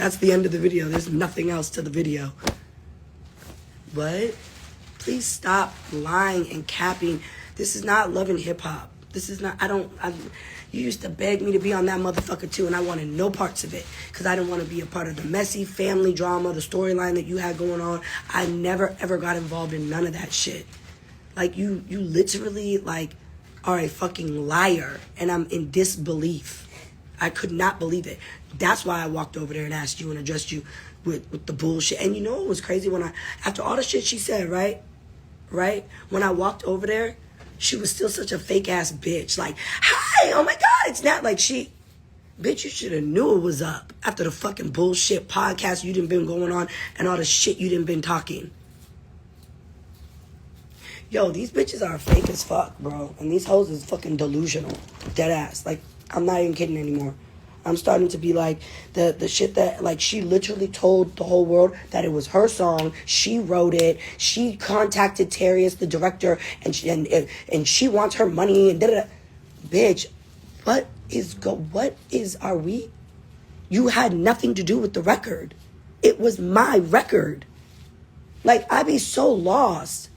That's the end of the video. There's nothing else to the video. What? Please stop lying and capping. This is not Love and Hip Hop. This is not, you used to beg me to be on that motherfucker too, and I wanted no parts of it because I didn't want to be a part of the messy family drama, the storyline that you had going on. I never, ever got involved in none of that shit. Like, you literally, like, are a fucking liar, and I'm in disbelief. I could not believe it. That's why I walked over there and asked you and addressed you with the bullshit. And you know what was crazy? After all the shit she said, right? When I walked over there, she was still such a fake-ass bitch. Like, hi, oh my God, it's not like she... Bitch, you should have knew it was up after the fucking bullshit podcast you done been going on and all the shit you done been talking. Yo, these bitches are fake as fuck, bro. And these hoes is fucking delusional. Dead ass. Like, I'm not even kidding anymore. I'm starting to be like, the shit that, like, she literally told the whole world that it was her song. She wrote it. She contacted Terrius, the director, and she wants her money and da-da-da. Bitch, are we? You had nothing to do with the record. It was my record. Like, I be so lost.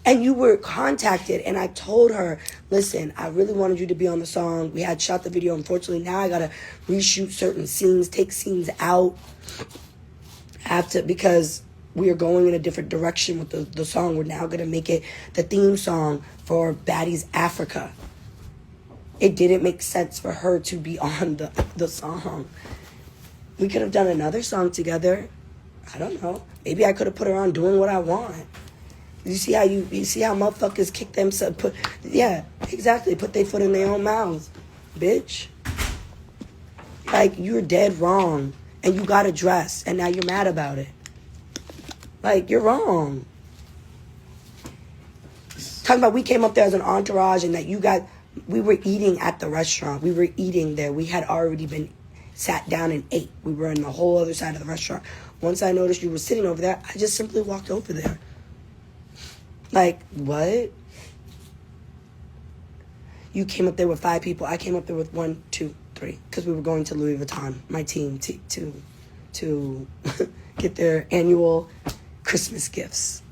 And you were contacted, and I told her, listen, I really wanted you to be on the song. We had shot the video. Unfortunately, now I got to reshoot certain scenes, take scenes out. Because we are going in a different direction with the song. We're now going to make it the theme song for Baddies Africa. It didn't make sense for her to be on the song. We could have done another song together. I don't know. Maybe I could have put her on Doing What I Want. You see how motherfuckers kick themselves? Yeah, exactly. Put their foot in their own mouths, bitch. Like, you're dead wrong, and you got addressed, and now you're mad about it. Like, you're wrong. Talking about we came up there as an entourage, and that we were eating at the restaurant. We were eating there. We had already been sat down and ate. We were on the whole other side of the restaurant. Once I noticed you were sitting over there, I just simply walked over there. Like, what? You came up there with 5 people. I came up there with 1, 2, 3. Because we were going to Louis Vuitton, my team, to get their annual Christmas gifts.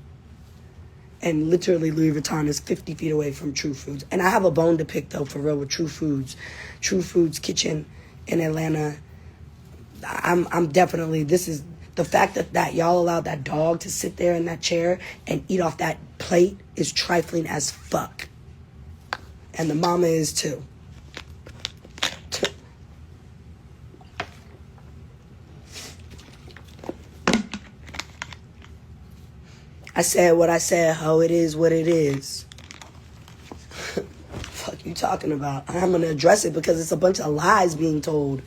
And literally Louis Vuitton is 50 feet away from True Foods. And I have a bone to pick, though, for real, with True Foods. True Foods Kitchen in Atlanta. I'm definitely, this is... The fact that y'all allowed that dog to sit there in that chair and eat off that plate is trifling as fuck. And the mama is too. I said what I said, ho. It is what it is. Fuck you talking about? I'm going to address it because it's a bunch of lies being told.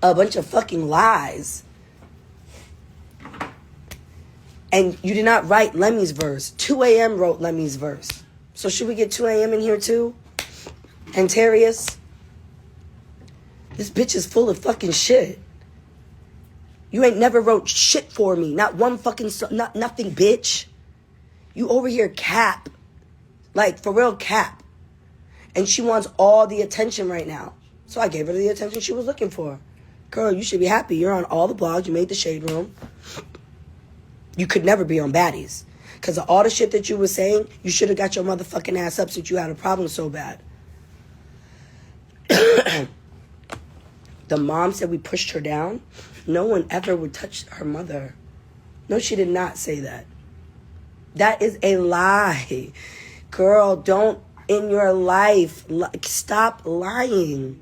A bunch of fucking lies. And you did not write Lemmy's verse. 2 a.m. wrote Lemmy's verse. So should we get 2 a.m. in here too? And Terrius? This bitch is full of fucking shit. You ain't never wrote shit for me. Not one fucking, nothing, bitch. You over here cap. Like, for real cap. And she wants all the attention right now. So I gave her the attention she was looking for. Girl, you should be happy. You're on all the blogs. You made the Shade Room. You could never be on Baddies. Because of all the shit that you were saying, you should have got your motherfucking ass up since you had a problem so bad. The mom said we pushed her down. No one ever would touch her mother. No, she did not say that. That is a lie. Girl, don't in your life. Stop lying.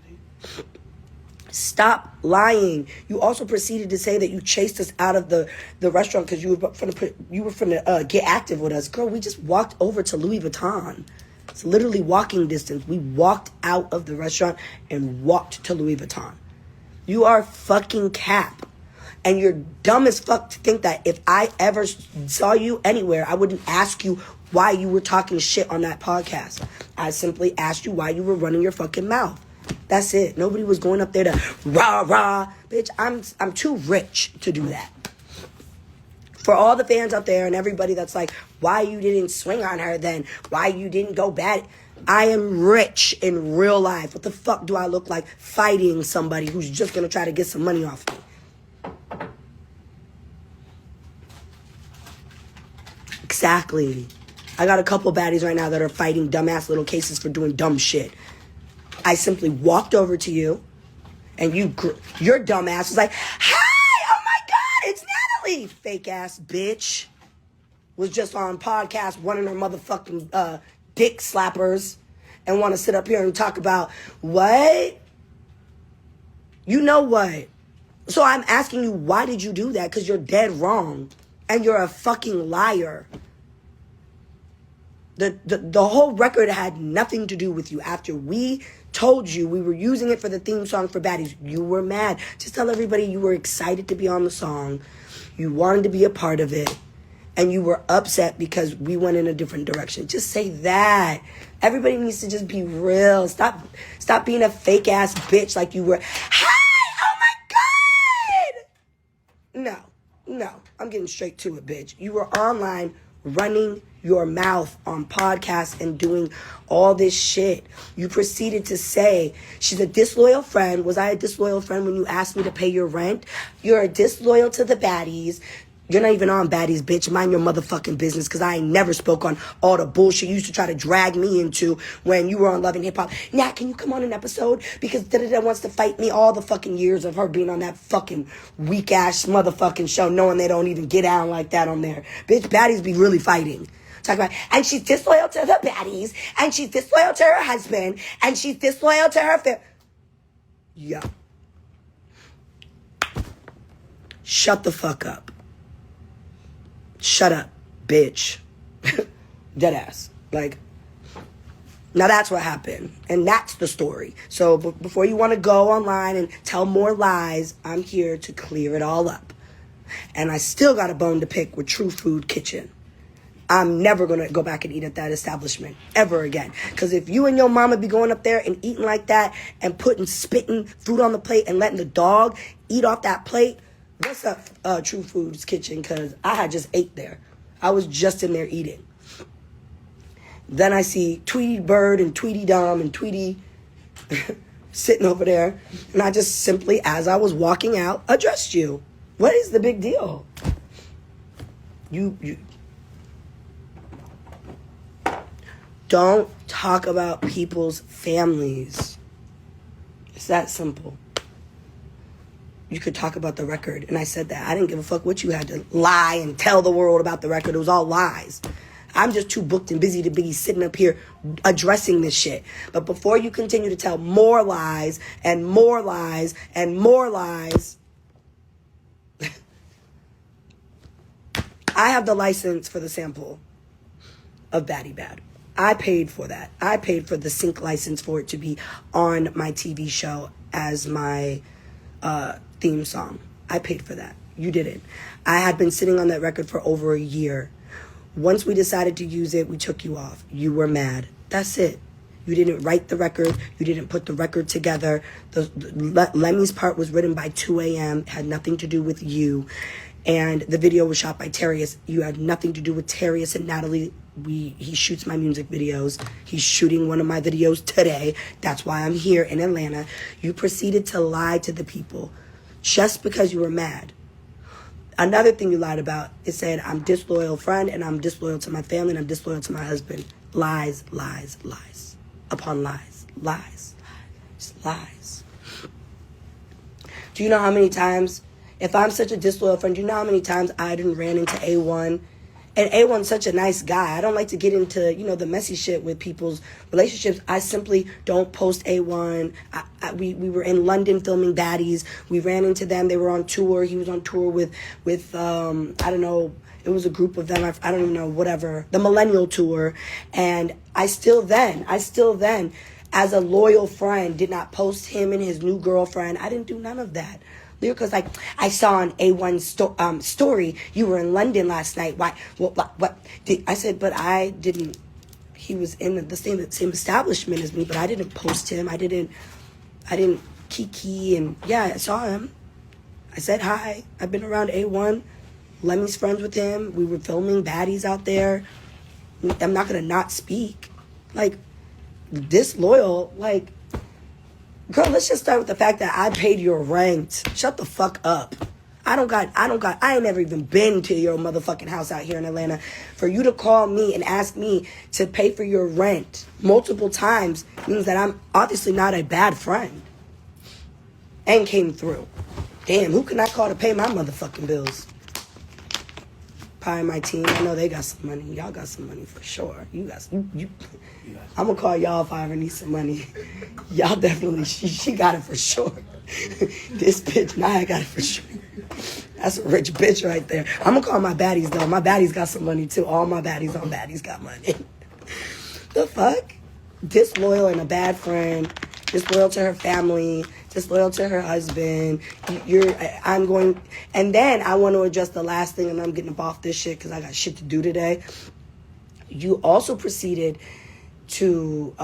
Stop lying. You also proceeded to say that you chased us out of the restaurant because you were finna get active with us. Girl, we just walked over to Louis Vuitton. It's literally walking distance. We walked out of the restaurant and walked to Louis Vuitton. You are fucking cap. And you're dumb as fuck to think that if I ever saw you anywhere, I wouldn't ask you why you were talking shit on that podcast. I simply asked you why you were running your fucking mouth. That's it. Nobody was going up there to rah. Bitch, I'm too rich to do that. For all the fans out there and everybody that's like, why you didn't swing on her then? Why you didn't go bad? I am rich in real life. What the fuck do I look like fighting somebody who's just gonna try to get some money off me? Exactly. I got a couple baddies right now that are fighting dumbass little cases for doing dumb shit. I simply walked over to you, and your dumbass was like, "Hi, oh my God, it's Natalie." Fake ass bitch was just on podcast, one of her motherfucking dick slappers, and want to sit up here and talk about what? You know what? So I'm asking you, why did you do that? Because you're dead wrong, and you're a fucking liar. The whole record had nothing to do with you. After we told you we were using it for the theme song for Baddies, you were mad. Just tell everybody you were excited to be on the song. You wanted to be a part of it. And you were upset because we went in a different direction. Just say that. Everybody needs to just be real. Stop being a fake ass bitch like you were. Hi, oh my God. No. I'm getting straight to it, bitch. You were online running your mouth on podcasts and doing all this shit. You proceeded to say, she's a disloyal friend. Was I a disloyal friend when you asked me to pay your rent? You're a disloyal to the baddies. You're not even on Baddies, bitch. Mind your motherfucking business, because I ain't never spoke on all the bullshit you used to try to drag me into when you were on Love and Hip Hop. Nat, can you come on an episode? Because da-da-da wants to fight me all the fucking years of her being on that fucking weak-ass motherfucking show, knowing they don't even get down like that on there. Bitch, Baddies be really fighting. Talk about, and she's disloyal to the Baddies, and she's disloyal to her husband, and she's disloyal to her Yo. Shut the fuck up. Shut up, bitch. Deadass. Like, now that's what happened. And that's the story. So before you want to go online and tell more lies, I'm here to clear it all up. And I still got a bone to pick with True Food Kitchen. I'm never going to go back and eat at that establishment ever again. Because if you and your mama be going up there and eating like that and spitting food on the plate and letting the dog eat off that plate, what's up, True Foods Kitchen? Because I had just ate there. I was just in there eating. Then I see Tweety Bird and Tweety Dum and Tweety sitting over there. And I just simply, as I was walking out, addressed you. What is the big deal? You don't talk about people's families. It's that simple. You could talk about the record. And I said that. I didn't give a fuck what you had to lie and tell the world about the record. It was all lies. I'm just too booked and busy to be sitting up here addressing this shit. But before you continue to tell more lies and more lies and more lies, I have the license for the sample of Baddie Bad. I paid for that. I paid for the sync license for it to be on my TV show as my theme song. I paid for that. You didn't. I had been sitting on that record for over a year. Once we decided to use it, we took you off. You were mad. That's it. You didn't write the record. You didn't put the record together. Lemmy's part was written by 2 a.m. It had nothing to do with you. And the video was shot by Terrius. You had nothing to do with Terrius and Natalie. He shoots my music videos. He's shooting one of my videos today. That's why I'm here in Atlanta. You proceeded to lie to the people just because you were mad. Another thing you lied about, it said I'm disloyal friend and I'm disloyal to my family and I'm disloyal to my husband. Lies, lies, lies. Upon lies, lies, lies, lies. Do you know how many times, if I'm such a disloyal friend, do you know how many times I done ran into A1? And A1's such a nice guy. I don't like to get into, the messy shit with people's relationships. I simply don't post A1. We were in London filming Baddies. We ran into them. They were on tour. He was on tour with I don't know, it was a group of them. I don't even know, whatever. The Millennial Tour. And I still then, as a loyal friend, did not post him and his new girlfriend. I didn't do none of that. Lyrica's like, I saw on A1 story you were in London last night. Why? What? I said, but I didn't. He was in the same establishment as me, but I didn't post him. I didn't kiki, and yeah, I saw him. I said hi. I've been around A1. Lemmy's friends with him. We were filming Baddies out there. I'm not gonna not speak. Like, disloyal, like, girl, let's just start with the fact that I paid your rent. Shut the fuck up. I ain't never even been to your motherfucking house out here in Atlanta. For you to call me and ask me to pay for your rent multiple times means that I'm obviously not a bad friend. And came through. Damn, who can I call to pay my motherfucking bills? Probably my team. I know they got some money. Y'all got some money for sure. You guys, you. I'm gonna call y'all if I ever need some money. Y'all definitely, she got it for sure. This bitch, Naya got it for sure. That's a rich bitch right there. I'm gonna call my baddies though. My baddies got some money too. All my baddies on baddies got money. The fuck? Disloyal and a bad friend. Disloyal to her family. Disloyal to her husband. I'm going, and then I want to address the last thing, and I'm getting up off this shit because I got shit to do today. You also proceeded to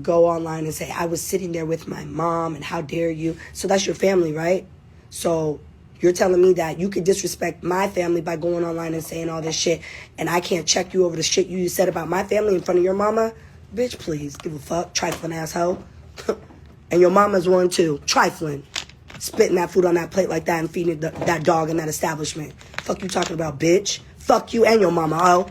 go online and say, I was sitting there with my mom, and how dare you? So that's your family, right? So you're telling me that you could disrespect my family by going online and saying all this shit, and I can't check you over the shit you said about my family in front of your mama? Bitch, please, give a fuck, trifling asshole. And your mama's one too, trifling. Spitting that food on that plate like that and feeding that dog in that establishment. Fuck you talking about, bitch. Fuck you and your mama, oh.